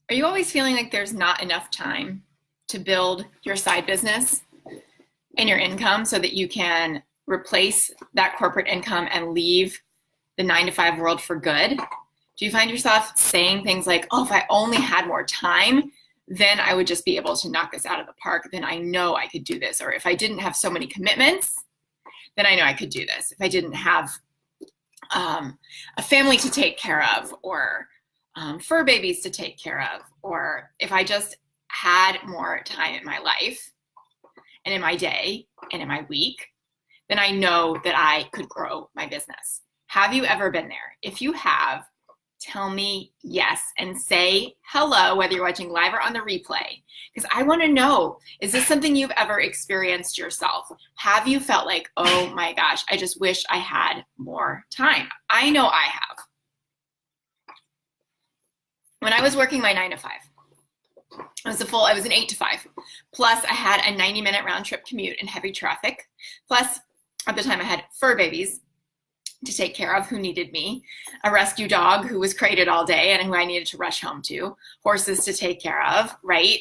Are you always feeling like there's not enough time to build your side business and your income so that you can replace that corporate income and leave the 9-to-5 world for good? Do you find yourself saying things like, oh, if I only had more time, then I would just be able to knock this out of the park. Then I know I could do this. Or if I didn't have so many commitments, then I know I could do this. If I didn't have a family to take care of, or fur babies to take care of, or if I just had more time in my life and in my day and in my week, then I know that I could grow my business. Have you ever been there? If you have, tell me yes and say hello, whether you're watching live or on the replay, because I want to know, is this something you've ever experienced yourself? Have you felt like, oh my gosh, I just wish I had more time? I know I have. When I was working my 9-to-5, I was an 8-to-5. Plus I had a 90-minute round trip commute in heavy traffic. Plus at the time I had fur babies to take care of who needed me, a rescue dog who was crated all day and who I needed to rush home to, horses to take care of, right?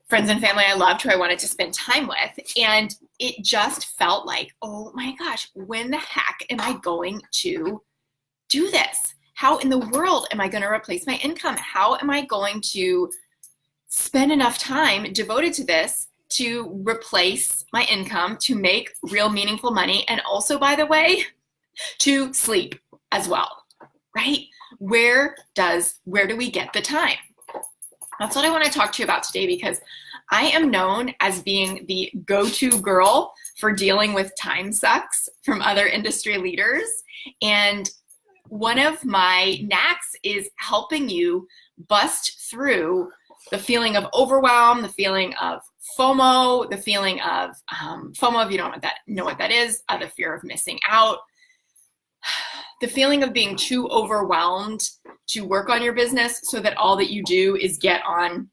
Friends and family I loved who I wanted to spend time with. And it just felt like, oh my gosh, when the heck am I going to do this? How in the world am I going to replace my income? How am I going to spend enough time devoted to this to replace my income, to make real meaningful money? And also, by the way, to sleep as well, right? Where do we get the time? That's what I want to talk to you about today, because I am known as being the go-to girl for dealing with time sucks from other industry leaders. And one of my knacks is helping you bust through the feeling of overwhelm, the feeling of FOMO, the feeling of FOMO, if you don't know what that is, the fear of missing out, the feeling of being too overwhelmed to work on your business so that all that you do is get on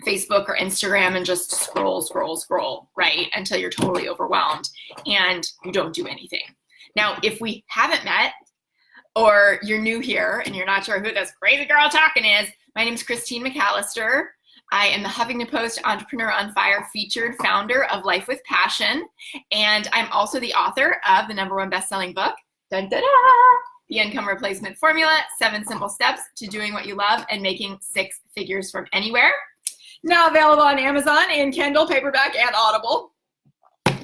Facebook or Instagram and just scroll, right? Until you're totally overwhelmed and you don't do anything. Now, if we haven't met or you're new here and you're not sure who this crazy girl talking is, my name is Christine McAllister. I am the Huffington Post Entrepreneur on Fire featured founder of Life with Passion. And I'm also the author of the #1 best-selling book, dun, dun, dun, The Income Replacement Formula, 7 Simple Steps to Doing What You Love and Making 6 Figures from Anywhere. Now available on Amazon in Kindle, paperback, and Audible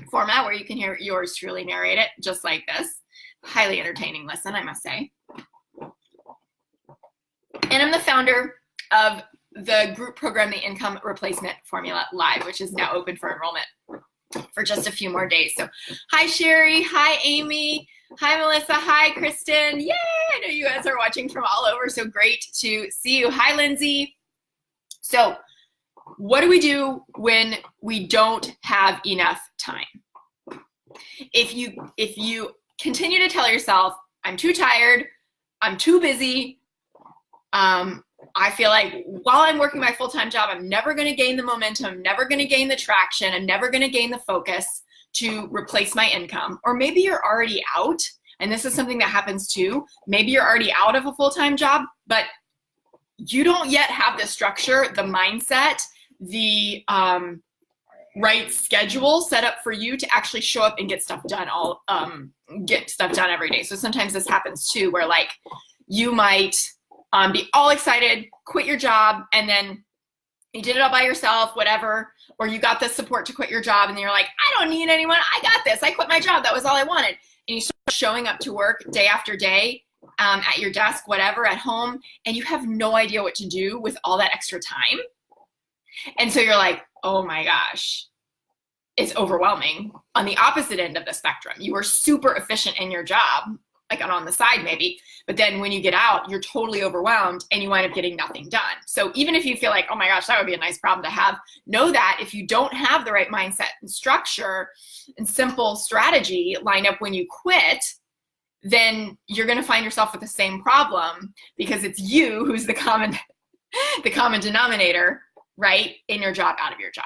format, where you can hear yours truly narrate it just like this. Highly entertaining listen, I must say. And I'm the founder of the group program, The Income Replacement Formula Live, which is now open for enrollment for just a few more days. So hi, Sherry. Hi, Amy. Hi, Melissa. Hi, Kristen. Yay! I know you guys are watching from all over, so great to see you. Hi, Lindsay. So what do we do when we don't have enough time? If you continue to tell yourself, I'm too tired, I'm too busy, I feel like while I'm working my full-time job, I'm never going to gain the momentum, I'm never going to gain the traction, I'm never going to gain the focus to replace my income. Or maybe you're already out, and this is something that happens too. Maybe you're already out of a full-time job, but you don't yet have the structure, the mindset, the right schedule set up for you to actually show up and get stuff done every day. So sometimes this happens too, where like you might be all excited, quit your job, and then you did it all by yourself, whatever, or you got the support to quit your job, and then you're like, I don't need anyone, I got this, I quit my job, that was all I wanted. And you start showing up to work day after day, at your desk, whatever, at home, and you have no idea what to do with all that extra time. And so you're like, oh my gosh, it's overwhelming. On the opposite end of the spectrum, you are super efficient in your job, like on the side maybe, but then when you get out, you're totally overwhelmed and you wind up getting nothing done. So even if you feel like, oh my gosh, that would be a nice problem to have, know that if you don't have the right mindset and structure and simple strategy lined up when you quit, then you're going to find yourself with the same problem, because it's you who's the common denominator, right, in your job, out of your job.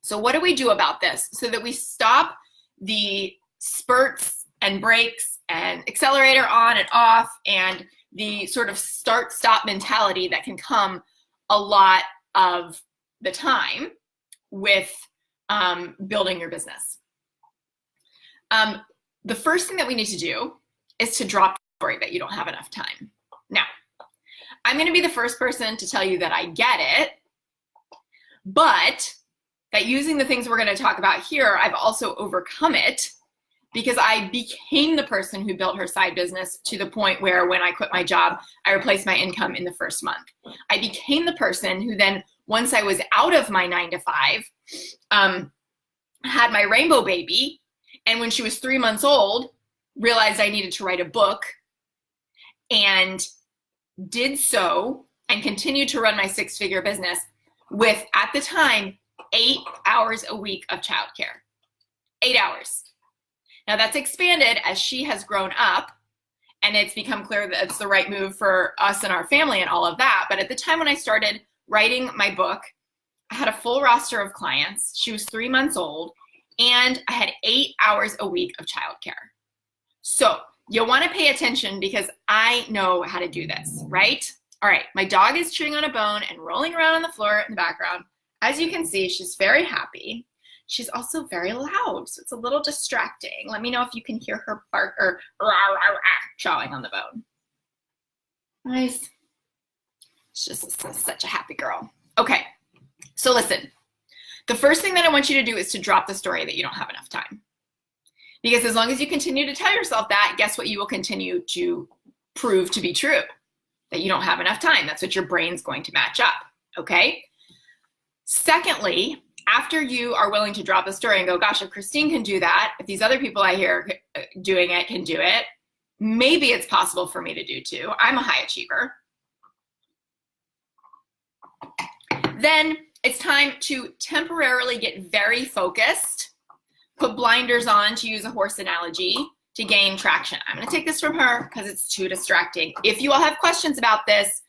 So what do we do about this so that we stop the spurts and brakes and accelerator on and off and the sort of start-stop mentality that can come a lot of the time with building your business. The first thing that we need to do is to drop the story that you don't have enough time. Now, I'm going to be the first person to tell you that I get it, but that using the things we're going to talk about here, I've also overcome it because I became the person who built her side business to the point where when I quit my job, I replaced my income in the first month. I became the person who then, once I was out of my 9 to 5, had my rainbow baby, and when she was 3 months old, realized I needed to write a book, and did so and continued to run my 6-figure business with, at the time, 8 hours a week of childcare. 8 hours. Now that's expanded as she has grown up, and it's become clear that it's the right move for us and our family and all of that. But at the time when I started writing my book, I had a full roster of clients. She was 3 months old, and I had 8 hours a week of childcare. So you'll want to pay attention because I know how to do this, right? All right, my dog is chewing on a bone and rolling around on the floor in the background. As you can see, she's very happy. She's also very loud, so it's a little distracting. Let me know if you can hear her bark or rah, rah, rah, chawing on the bone. Nice. She's just such a happy girl. Okay, so listen. The first thing that I want you to do is to drop the story that you don't have enough time. Because as long as you continue to tell yourself that, guess what you will continue to prove to be true? That you don't have enough time. That's what your brain's going to match up, okay? Secondly, after you are willing to drop the story and go, gosh, if Christine can do that, if these other people I hear doing it can do it, maybe it's possible for me to do too. I'm a high achiever. Then it's time to temporarily get very focused, put blinders on, to use a horse analogy, to gain traction. I'm going to take this from her because it's too distracting. If you all have questions about this,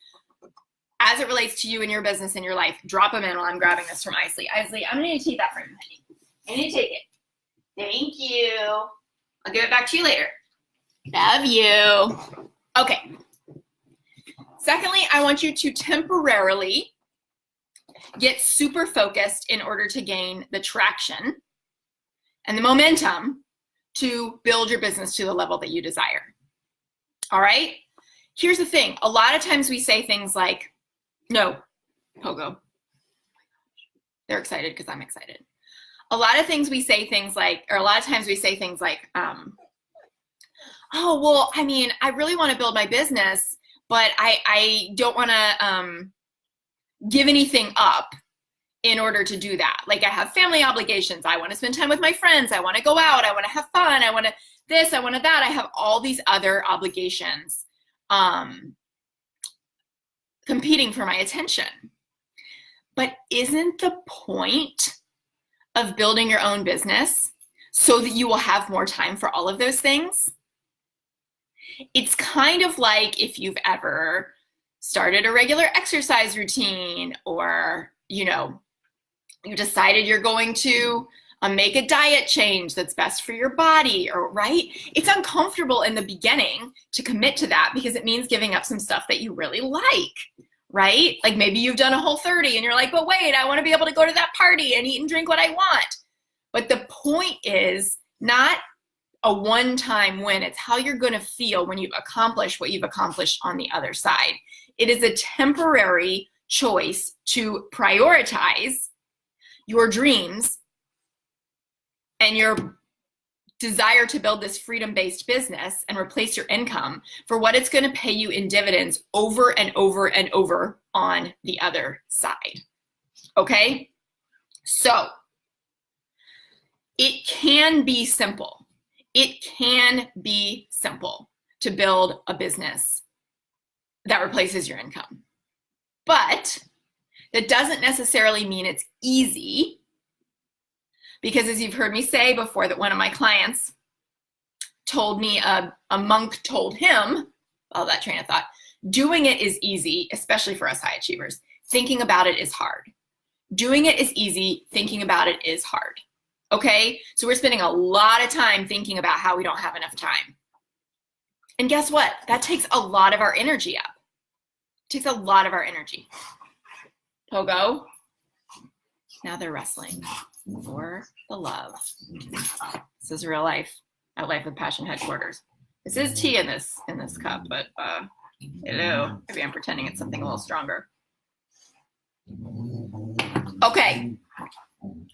as it relates to you and your business and your life, drop them in while I'm grabbing this from Isley. Isley, I'm going to take that from you, honey. I need to take it. Thank you. I'll give it back to you later. Love you. Okay. Secondly, I want you to temporarily get super focused in order to gain the traction and the momentum to build your business to the level that you desire. All right? Here's the thing. A lot of times we say things like, no, Pogo. They're excited because I'm excited. A lot of times we say things like, oh, well, I mean, I really want to build my business, but I don't want to give anything up in order to do that. Like I have family obligations. I want to spend time with my friends. I want to go out. I want to have fun. I want to this. I want to that. I have all these other obligations competing for my attention. But isn't the point of building your own business so that you will have more time for all of those things? It's kind of like if you've ever started a regular exercise routine, or, you decided you're going to make a diet change that's best for your body, or right? It's uncomfortable in the beginning to commit to that because it means giving up some stuff that you really like, right? Like maybe you've done a Whole30 and you're like, but wait, I want to be able to go to that party and eat and drink what I want. But the point is not a one-time win. It's how you're going to feel when you've accomplished what you've accomplished on the other side. It is a temporary choice to prioritize your dreams and your desire to build this freedom-based business and replace your income for what it's going to pay you in dividends over and over and over on the other side. Okay? So it can be simple. It can be simple to build a business that replaces your income. But that doesn't necessarily mean it's easy, because as you've heard me say before, that one of my clients told me a monk told him, all that train of thought, doing it is easy, especially for us high achievers. Thinking about it is hard. Doing it is easy. Thinking about it is hard. Okay? So we're spending a lot of time thinking about how we don't have enough time. And guess what? That takes a lot of our energy up. It takes a lot of our energy. Pogo. Now they're wrestling for the love. This is real life at Life with Passion headquarters. This is tea in this cup, but hello. Maybe I'm pretending it's something a little stronger. Okay.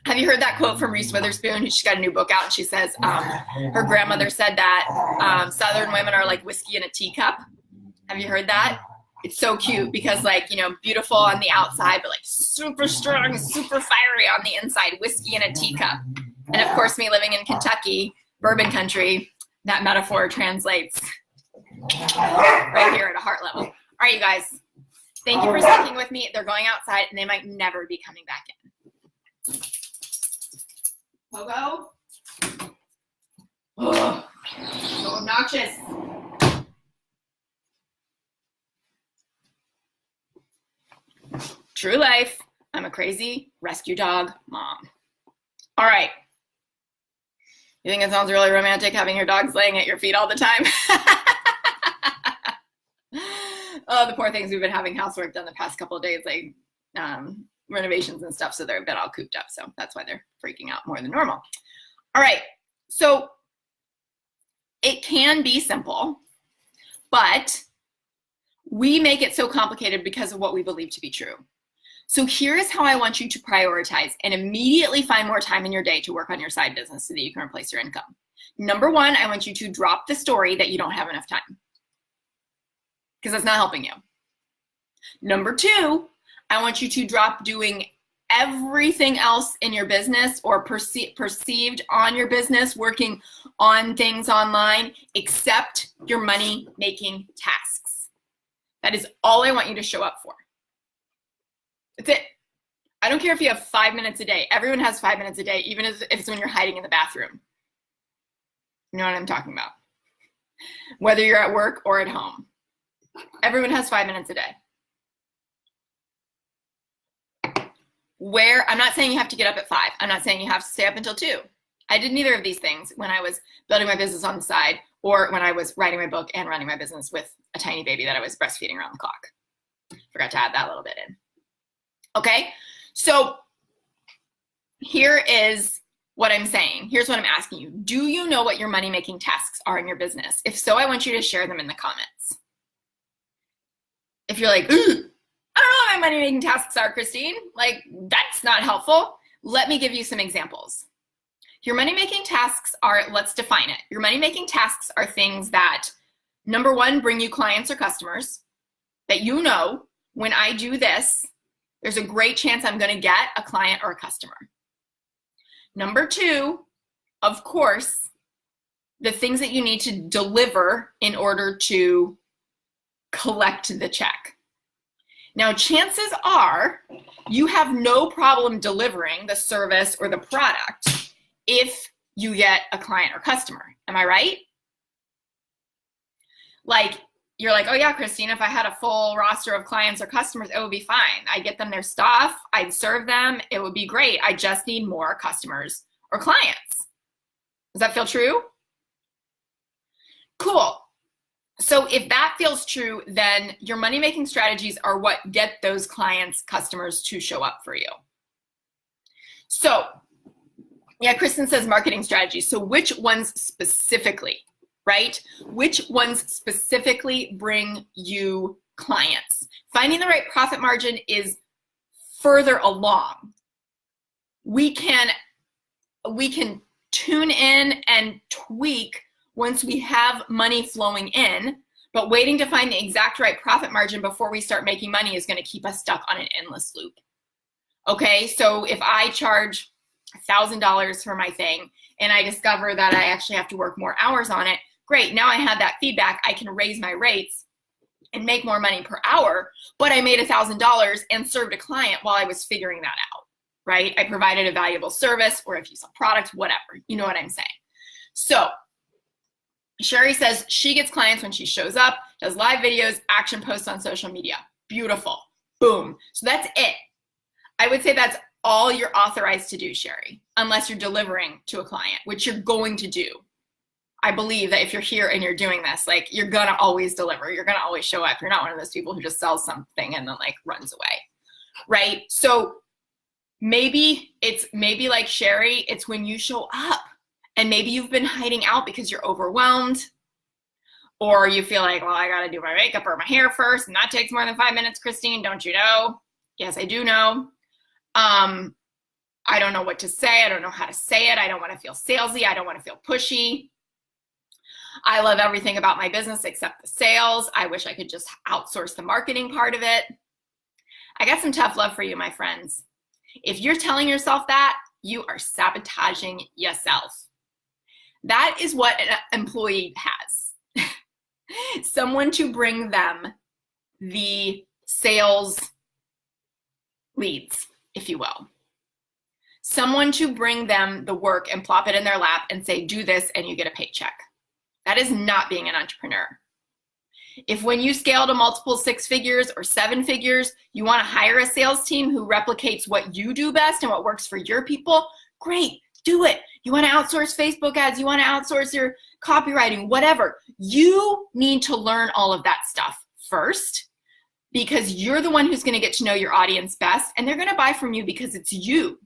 Have you heard that quote from Reese Witherspoon? She's got a new book out, and she says her grandmother said that Southern women are like whiskey in a teacup. Have you heard that? It's so cute because, like, you know, beautiful on the outside, but like super strong, super fiery on the inside, whiskey in a teacup. And of course, me living in Kentucky, bourbon country, that metaphor translates right here at a heart level. All right, you guys, thank you for sticking with me. They're going outside and they might never be coming back in. Pogo. Oh, so obnoxious. True life. I'm a crazy rescue dog mom. All right. You think it sounds really romantic having your dogs laying at your feet all the time? Oh, the poor things. We've been having housework done the past couple of days, like renovations and stuff, so they've been all cooped up. So that's why they're freaking out more than normal. All right. So it can be simple, but we make it so complicated because of what we believe to be true. So here is how I want you to prioritize and immediately find more time in your day to work on your side business so that you can replace your income. Number one, I want you to drop the story that you don't have enough time, because that's not helping you. Number two, I want you to drop doing everything else in your business or perceived on your business, working on things online, except your money-making tasks. That is all I want you to show up for. That's it. I don't care if you have 5 minutes a day. Everyone has 5 minutes a day, even if it's when you're hiding in the bathroom. You know what I'm talking about? Whether you're at work or at home. Everyone has 5 minutes a day. I'm not saying you have to get up at 5. I'm not saying you have to stay up until 2. I did neither of these things when I was building my business on the side or when I was writing my book and running my business with a tiny baby that I was breastfeeding around the clock. Forgot to add that little bit in. Okay, so here is what I'm saying. Here's what I'm asking you. Do you know what your money-making tasks are in your business? If so, I want you to share them in the comments. If you're like, I don't know what my money-making tasks are, Christine. Like, that's not helpful. Let me give you some examples. Your money-making tasks are, let's define it. Your money-making tasks are things that, number one, bring you clients or customers that you know, when I do this, there's a great chance I'm going to get a client or a customer. Number two, of course, the things that you need to deliver in order to collect the check. Now, chances are you have no problem delivering the service or the product if you get a client or customer. Am I right? Like, you're like, oh yeah, Christine, if I had a full roster of clients or customers, it would be fine. I get them their stuff, I'd serve them, it would be great. I just need more customers or clients. Does that feel true? Cool. So if that feels true, then your money-making strategies are what get those clients, customers to show up for you. So, yeah, Kristen says marketing strategies. So which ones specifically? Right? Which ones specifically bring you clients? Finding the right profit margin is further along. We can tune in and tweak once we have money flowing in, but waiting to find the exact right profit margin before we start making money is going to keep us stuck on an endless loop. Okay, so if I charge $1,000 for my thing and I discover that I actually have to work more hours on it, great, now I have that feedback, I can raise my rates and make more money per hour, but I made $1,000 and served a client while I was figuring that out, right? I provided a valuable service, or if you sell products, whatever, you know what I'm saying. So Sherry says she gets clients when she shows up, does live videos, action posts on social media. Beautiful, boom. So that's it. I would say that's all you're authorized to do, Sherry, unless you're delivering to a client, which you're going to do. I believe that if you're here and you're doing this, like, you're gonna always deliver. You're gonna always show up. You're not one of those people who just sells something and then like runs away, right? So maybe like Sherry, it's when you show up, and maybe you've been hiding out because you're overwhelmed, or you feel like, well, I got to do my makeup or my hair first, and that takes more than 5 minutes, Christine, don't you know? Yes, I do know. I don't know what to say. I don't know how to say it. I don't want to feel salesy. I don't want to feel pushy. I love everything about my business except the sales. I wish I could just outsource the marketing part of it. I got some tough love for you, my friends. If you're telling yourself that, you are sabotaging yourself. That is what an employee has. Someone to bring them the sales leads, if you will. Someone to bring them the work and plop it in their lap and say, do this and you get a paycheck. That is not being an entrepreneur. If when you scale to multiple 6 figures or 7 figures, you want to hire a sales team who replicates what you do best and what works for your people, great, do it. You want to outsource Facebook ads, you want to outsource your copywriting, whatever. You need to learn all of that stuff first, because you're the one who's going to get to know your audience best, and they're going to buy from you because it's you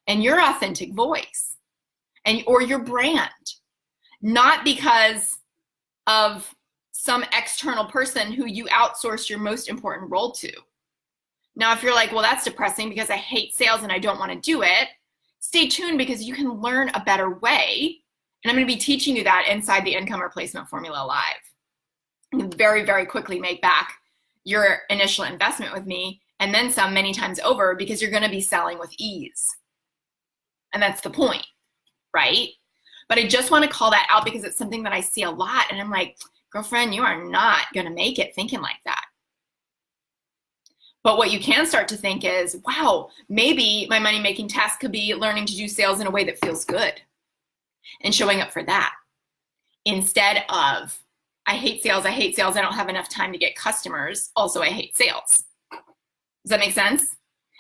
and your authentic voice or your brand, not because of some external person who you outsource your most important role to. Now, if you're like, well, that's depressing because I hate sales and I don't want to do it, stay tuned, because you can learn a better way. And I'm going to be teaching you that inside the Income Replacement Formula Live. You can very, very quickly make back your initial investment with me, and then some, many times over, because you're going to be selling with ease. And that's the point, right? But I just want to call that out because it's something that I see a lot. And I'm like, girlfriend, you are not going to make it thinking like that. But what you can start to think is, wow, maybe my money-making task could be learning to do sales in a way that feels good and showing up for that, instead of, I hate sales, I don't have enough time to get customers, also I hate sales. Does that make sense?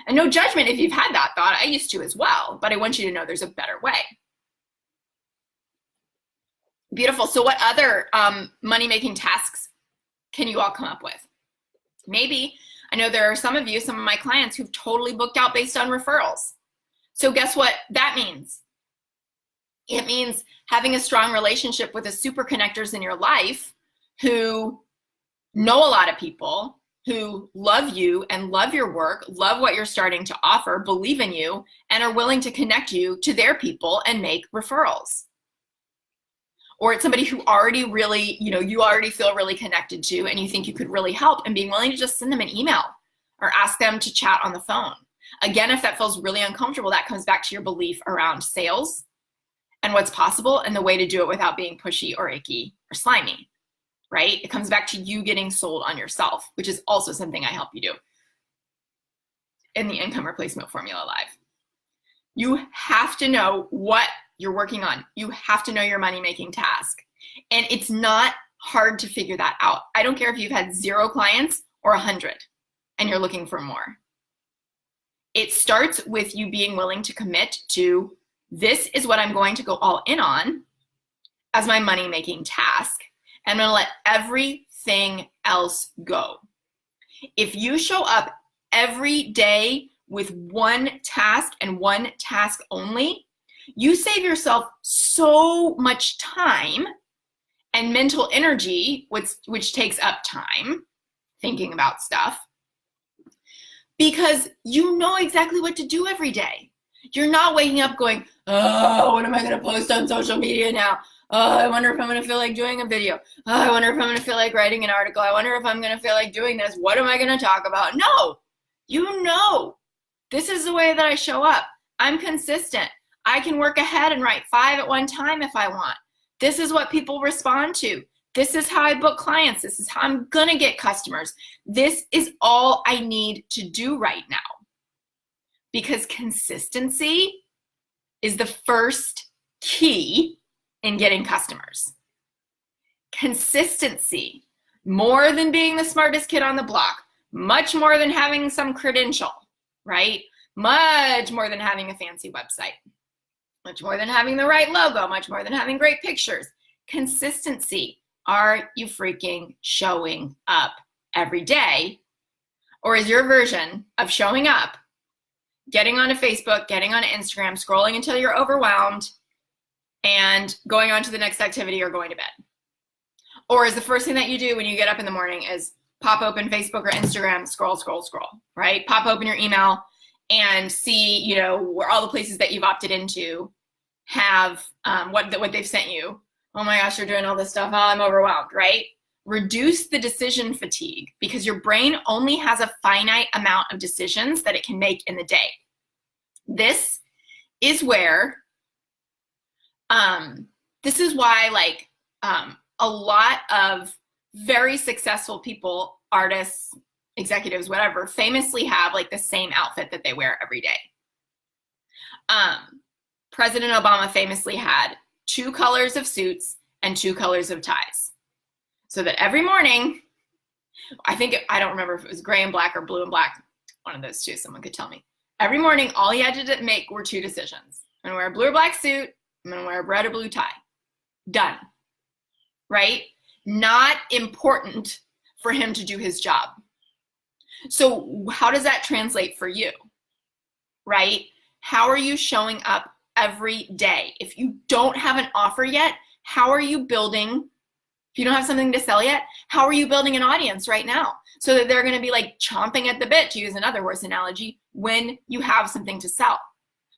And no judgment if you've had that thought. I used to as well, but I want you to know there's a better way. Beautiful. So what other money-making tasks can you all come up with? Maybe, I know there are some of you, some of my clients, who've totally booked out based on referrals. So guess what that means? It means having a strong relationship with the super connectors in your life who know a lot of people, who love you and love your work, love what you're starting to offer, believe in you, and are willing to connect you to their people and make referrals. Or it's somebody who already really, you already feel really connected to, and you think you could really help, and being willing to just send them an email or ask them to chat on the phone. Again, if that feels really uncomfortable, that comes back to your belief around sales and what's possible and the way to do it without being pushy or icky or slimy, right? It comes back to you getting sold on yourself, which is also something I help you do in the Income Replacement Formula Live. You have to know what you're working on. You have to know your money-making task. And it's not hard to figure that out. I don't care if you've had 0 clients or 100 and you're looking for more. It starts with you being willing to commit to, this is what I'm going to go all in on as my money-making task. And I'm going to let everything else go. If you show up every day with one task and one task only, you save yourself so much time and mental energy, which takes up time thinking about stuff, because you know exactly what to do every day. You're not waking up going, oh, what am I going to post on social media now? Oh, I wonder if I'm going to feel like doing a video. Oh, I wonder if I'm going to feel like writing an article. I wonder if I'm going to feel like doing this. What am I going to talk about? No, you know, this is the way that I show up. I'm consistent. I can work ahead and write 5 at one time if I want. This is what people respond to. This is how I book clients. This is how I'm going to get customers. This is all I need to do right now. Because consistency is the first key in getting customers. Consistency, more than being the smartest kid on the block, much more than having some credential, right? Much more than having a fancy website, much more than having the right logo, much more than having great pictures. Consistency. Are you freaking showing up every day? Or is your version of showing up, getting onto Facebook, getting onto Instagram, scrolling until you're overwhelmed, and going on to the next activity or going to bed? Or is the first thing that you do when you get up in the morning is pop open Facebook or Instagram, scroll, right? Pop open your email and see, where all the places that you've opted into have what they've sent you. Oh my gosh, you're doing all this stuff. Oh, I'm overwhelmed, right? Reduce the decision fatigue, because your brain only has a finite amount of decisions that it can make in the day. This is where, this is why a lot of very successful people, artists, executives, whatever, famously have the same outfit that they wear every day. President Obama famously had 2 colors of suits and 2 colors of ties. So that every morning, I don't remember if it was gray and black or blue and black, one of those two, someone could tell me. Every morning, all he had to make were 2 decisions. I'm gonna wear a blue or black suit, I'm gonna wear a red or blue tie. Done, right? Not important for him to do his job. So how does that translate for you, right? How are you showing up every day? If you don't have an offer yet, how are you building? If you don't have something to sell yet, how are you building an audience right now so that they're going to be chomping at the bit, to use another horse analogy, when you have something to sell?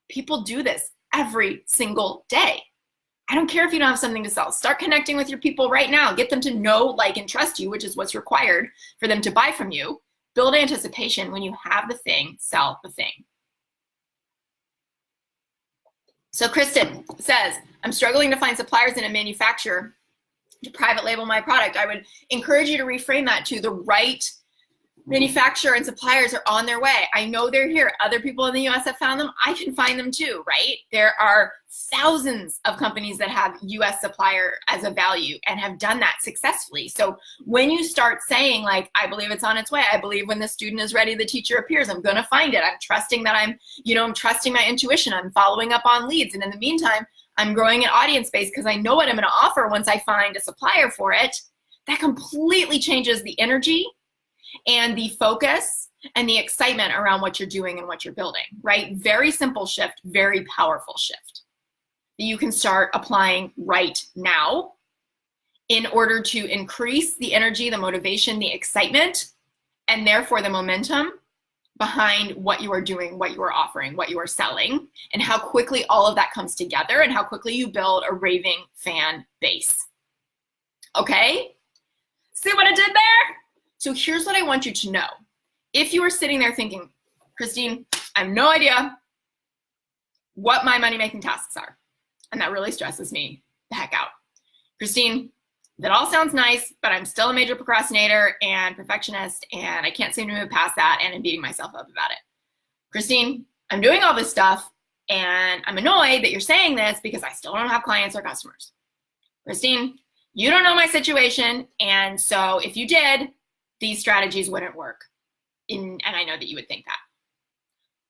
People do this every single day. I don't care if you don't have something to sell. Start connecting with your people right now. Get them to know, like, and trust you, which is what's required for them to buy from you. Build anticipation. When you have the thing, sell the thing. So Kristen says, I'm struggling to find suppliers in a manufacturer to private label my product. I would encourage you to reframe that to the right manufacturer and suppliers are on their way. I know they're here. Other people in the US have found them. I can find them too, right? There are thousands of companies that have US supplier as a value and have done that successfully. So when you start saying I believe it's on its way, I believe when the student is ready, the teacher appears, I'm going to find it. I'm trusting that I'm trusting my intuition. I'm following up on leads. And in the meantime, I'm growing an audience base because I know what I'm going to offer once I find a supplier for it. That completely changes the energy and the focus and the excitement around what you're doing and what you're building, right? Very simple shift, very powerful shift that you can start applying right now in order to increase the energy, the motivation, the excitement, and therefore the momentum behind what you are doing, what you are offering, what you are selling, and how quickly all of that comes together and how quickly you build a raving fan base. Okay? See what I did there? So here's what I want you to know. If you are sitting there thinking, Christine, I have no idea what my money-making tasks are, and that really stresses me the heck out. Christine, that all sounds nice, but I'm still a major procrastinator and perfectionist, and I can't seem to move past that, and I'm beating myself up about it. Christine, I'm doing all this stuff, and I'm annoyed that you're saying this because I still don't have clients or customers. Christine, you don't know my situation, and so if you did, these strategies wouldn't work. And I know that you would think that.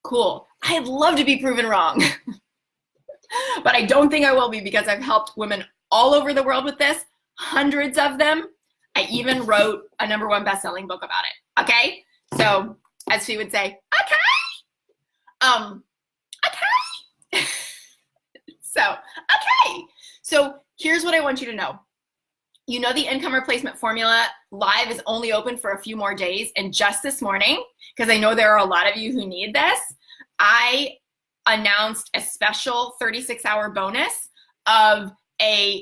Cool. I'd love to be proven wrong. But I don't think I will be, because I've helped women all over the world with this, hundreds of them. I even wrote a #1 best-selling book about it. Okay? So, as she would say, okay. Okay. So here's what I want you to know. You know the income replacement formula live is only open for a few more days. And just this morning, because I know there are a lot of you who need this, I announced a special 36-hour bonus of an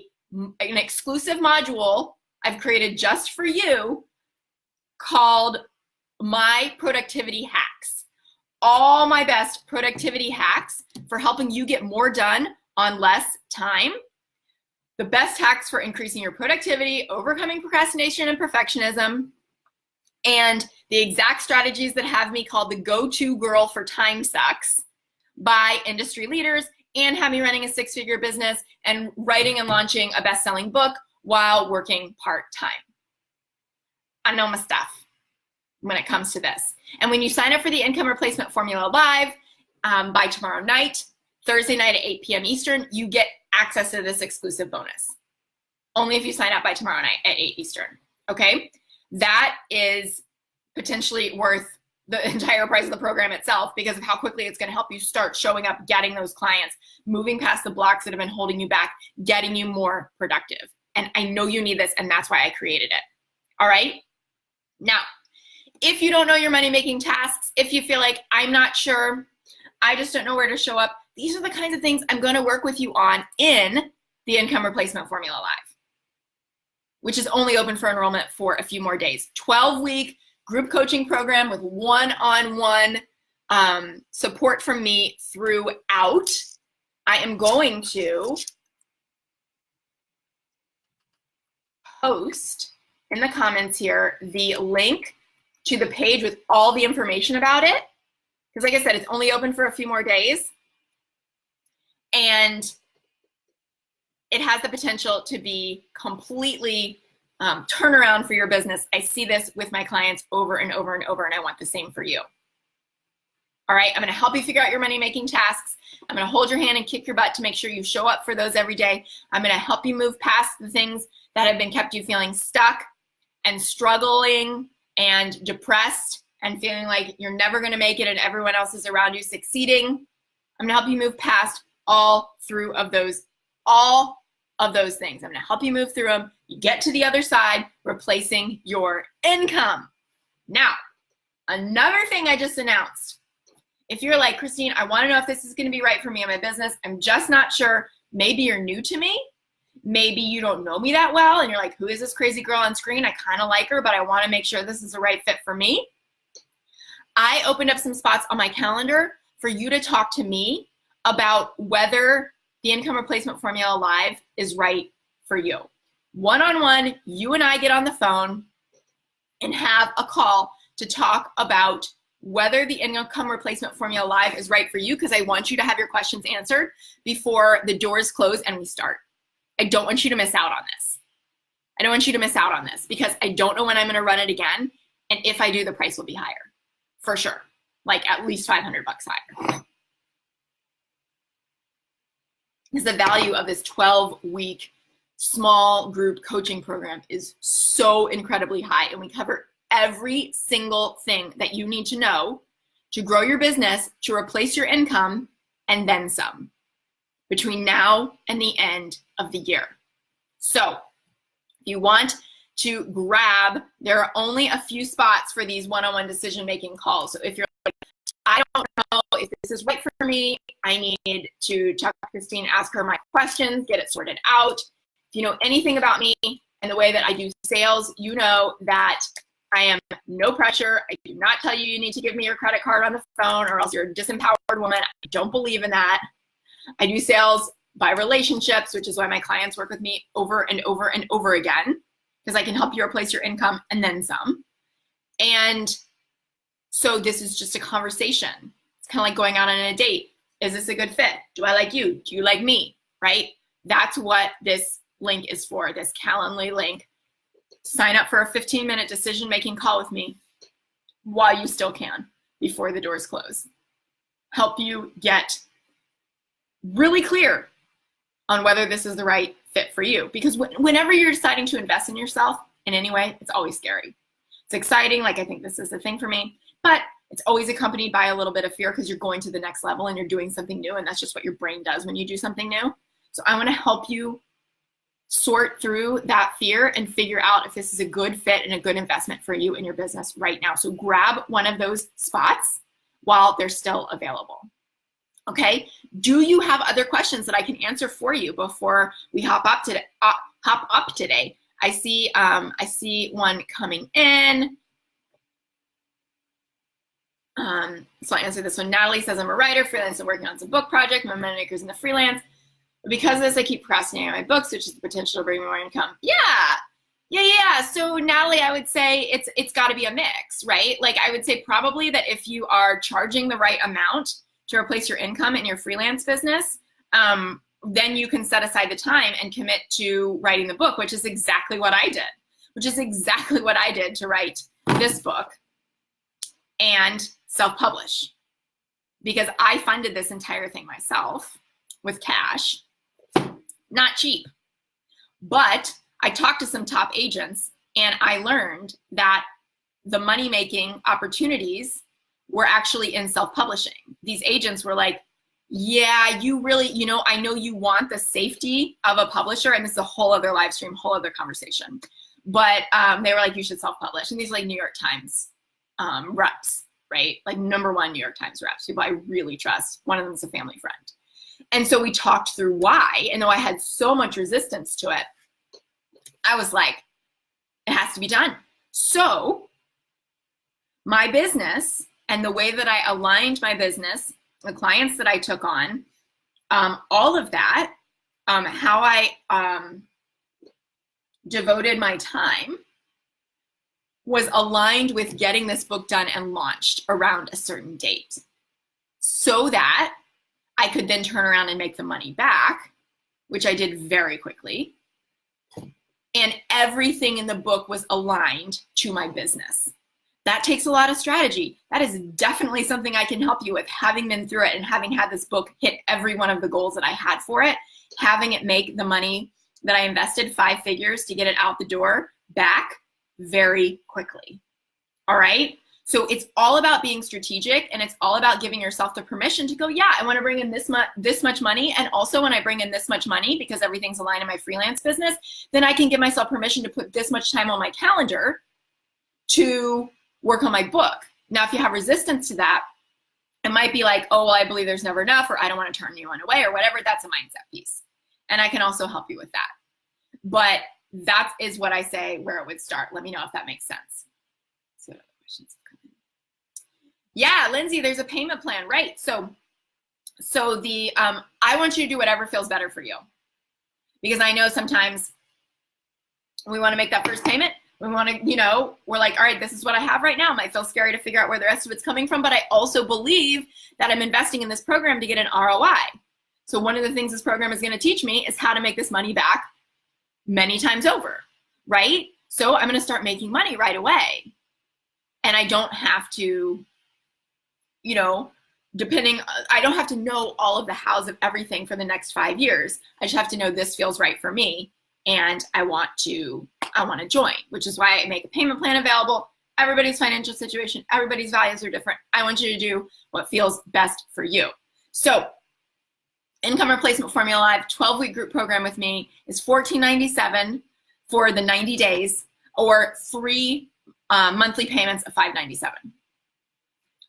exclusive module I've created just for you called My Productivity Hacks. All my best productivity hacks for helping you get more done on less time. The best hacks for increasing your productivity, overcoming procrastination and perfectionism, and the exact strategies that have me called the go-to girl for time sucks by industry leaders, and have me running a 6-figure business and writing and launching a best-selling book while working part-time. I know my stuff when it comes to this. And when you sign up for the income replacement formula live by tomorrow night, Thursday night at 8 p.m. Eastern, you get access to this exclusive bonus. Only if you sign up by tomorrow night at 8 Eastern, okay? That is potentially worth the entire price of the program itself because of how quickly it's going to help you start showing up, getting those clients, moving past the blocks that have been holding you back, getting you more productive. And I know you need this, and that's why I created it. All right? Now, if you don't know your money-making tasks, if you feel like I'm not sure, I just don't know where to show up, these are the kinds of things I'm going to work with you on in the Income Replacement Formula Live, which is only open for enrollment for a few more days. 12-week group coaching program with one-on-one support from me throughout. I am going to post in the comments here the link to the page with all the information about it. Because like I said, it's only open for a few more days. And it has the potential to be completely turnaround for your business. I see this with my clients over and over and over, and I want the same for you. All right, I'm gonna help you figure out your money-making tasks. I'm gonna hold your hand and kick your butt to make sure you show up for those every day. I'm gonna help you move past the things that have been kept you feeling stuck and struggling and depressed and feeling like you're never gonna make it and everyone else is around you succeeding. I'm gonna help you move past all of those things. I'm gonna help you move through them. You get to the other side, replacing your income. Now, another thing I just announced. If you're like, Christine, I wanna know if this is gonna be right for me in my business. I'm just not sure. Maybe you're new to me. Maybe you don't know me that well and you're like, who is this crazy girl on screen? I kinda like her, but I wanna make sure this is the right fit for me. I opened up some spots on my calendar for you to talk to me about whether the Income Replacement Formula Live is right for you. One-on-one, you and I get on the phone and have a call to talk about whether the Income Replacement Formula Live is right for you, because I want you to have your questions answered before the doors close and we start. I don't want you to miss out on this. I don't want you to miss out on this because I don't know when I'm gonna run it again, and if I do, the price will be higher, for sure. Like at least $500 higher. Because the value of this 12-week small group coaching program is so incredibly high, and we cover every single thing that you need to know to grow your business, to replace your income, and then some between now and the end of the year. So if you want to grab, there are only a few spots for these one-on-one decision-making calls. So if you're like, I don't know if this is right for me, I need to talk to Christine, ask her my questions, get it sorted out. If you know anything about me and the way that I do sales, you know that I am no pressure. I do not tell you you need to give me your credit card on the phone or else you're a disempowered woman. I don't believe in that. I do sales by relationships, which is why my clients work with me over and over and over again, because I can help you replace your income and then some. And so this is just a conversation. It's kind of like going out on a date. Is this a good fit? Do I like you? Do you like me? Right? That's what this link is for, this Calendly link. Sign up for a 15-minute decision-making call with me while you still can before the doors close. Help you get really clear on whether this is the right fit for you. Because whenever you're deciding to invest in yourself in any way, it's always scary. It's exciting, like I think this is the thing for me, but it's always accompanied by a little bit of fear because you're going to the next level and you're doing something new, and that's just what your brain does when you do something new. So I want to help you sort through that fear and figure out if this is a good fit and a good investment for you in your business right now. So grab one of those spots while they're still available. Okay, do you have other questions that I can answer for you before we hop up today? I see one coming in. So I answer this one. Natalie says, I'm a writer, freelance, and working on some book project. My money makers in the freelance. But because of this, I keep procrastinating on my books, which is the potential to bring me more income. Yeah. So Natalie, I would say it's got to be a mix, right? Like I would say probably that if you are charging the right amount to replace your income in your freelance business, then you can set aside the time and commit to writing the book, which is exactly what I did to write this book and self-publish, because I funded this entire thing myself with cash, not cheap. But I talked to some top agents and I learned that the money-making opportunities were actually in self-publishing. These agents were like, yeah, you really, I know you want the safety of a publisher, and this is a whole other live stream, whole other conversation. But they were like, you should self-publish. And these like New York Times reps, right? Like #1 New York Times reps, people I really trust. One of them is a family friend. And so we talked through why, and though I had so much resistance to it, I was like, it has to be done. So my business and the way that I aligned my business, the clients that I took on, all of that, how I devoted my time was aligned with getting this book done and launched around a certain date so that I could then turn around and make the money back, which I did very quickly. And everything in the book was aligned to my business. That takes a lot of strategy. That is definitely something I can help you with, having been through it and having had this book hit every one of the goals that I had for it, having it make the money that I invested, 5 figures to get it out the door, back very quickly. All right? So it's all about being strategic, and it's all about giving yourself the permission to go, yeah, I want to bring in this much money. And also when I bring in this much money, because everything's aligned in my freelance business, then I can give myself permission to put this much time on my calendar to work on my book. Now, if you have resistance to that, it might be like, oh, well, I believe there's never enough, or I don't want to turn anyone away, or whatever. That's a mindset piece. And I can also help you with that. But that is what I say where it would start. Let me know if that makes sense. So questions have come in. Yeah, Lindsay, there's a payment plan, right? So the I want you to do whatever feels better for you, because I know sometimes we want to make that first payment. We want to, we're like, all right, this is what I have right now. It might feel scary to figure out where the rest of it's coming from, but I also believe that I'm investing in this program to get an ROI. So one of the things this program is going to teach me is how to make this money back many times over, right? So I'm going to start making money right away. And I don't have to, I don't have to know all of the hows of everything for the next 5 years. I just have to know this feels right for me, and I want to join, which is why I make a payment plan available. Everybody's financial situation, everybody's values are different. I want you to do what feels best for you. So Income Replacement Formula Live 12-week group program with me is $14.97 for the 90 days, or 3 monthly payments of $5.97.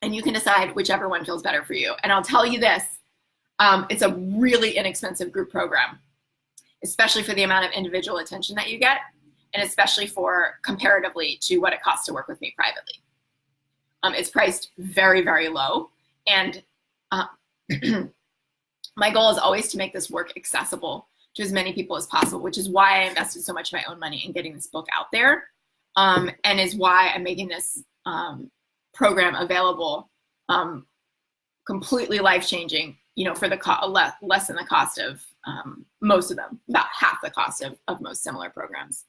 And you can decide whichever one feels better for you. And I'll tell you this, it's a really inexpensive group program, especially for the amount of individual attention that you get, and especially for comparatively to what it costs to work with me privately. It's priced very, very low. And my goal is always to make this work accessible to as many people as possible, which is why I invested so much of my own money in getting this book out there, and is why I'm making this program available, completely life-changing, for the less than the cost of most of them, about half the cost of most similar programs.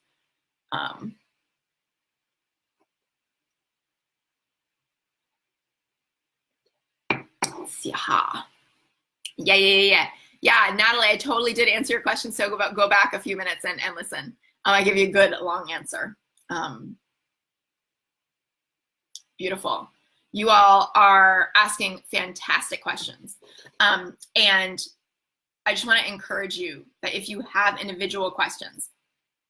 Let's see, Yeah, Natalie, I totally did answer your question, so go back a few minutes and listen. I give you a good long answer. Beautiful. You all are asking fantastic questions. And I just want to encourage you that if you have individual questions,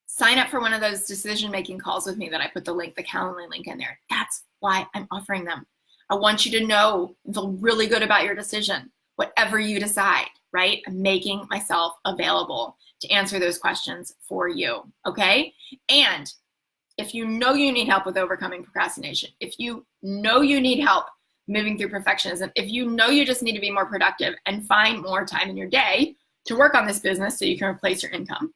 sign up for one of those decision-making calls with me that I put the Calendly link in there. That's why I'm offering them. I want you to know and feel really good about your decision, whatever you decide, right? I'm making myself available to answer those questions for you, okay? And if you know you need help with overcoming procrastination, if you know you need help moving through perfectionism, if you know you just need to be more productive and find more time in your day to work on this business so you can replace your income,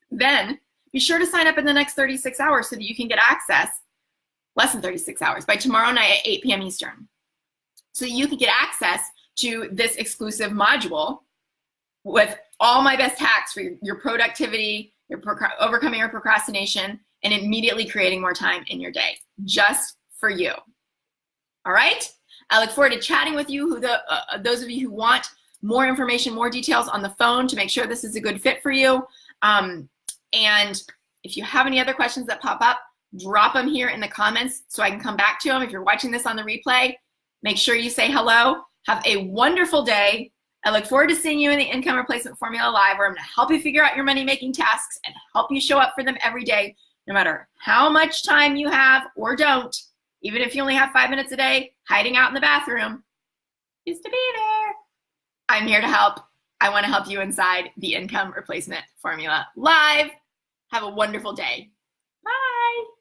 then be sure to sign up in the next 36 hours so that you can get access, less than 36 hours, by tomorrow night at 8 p.m. Eastern. So you can get access to this exclusive module with all my best hacks for your productivity, overcoming your procrastination, and immediately creating more time in your day, just for you. All right? I look forward to chatting with you, those of you who want more information, more details on the phone to make sure this is a good fit for you. And if you have any other questions that pop up, drop them here in the comments so I can come back to them. If you're watching this on the replay, Make sure you say hello. Have a wonderful day. I look forward to seeing you in the Income Replacement Formula Live, where I'm going to help you figure out your money-making tasks and help you show up for them every day, no matter how much time you have or don't. Even if you only have 5 minutes a day, hiding out in the bathroom is to be there. I'm here to help. I want to help you inside the Income Replacement Formula Live. Have a wonderful day. Bye.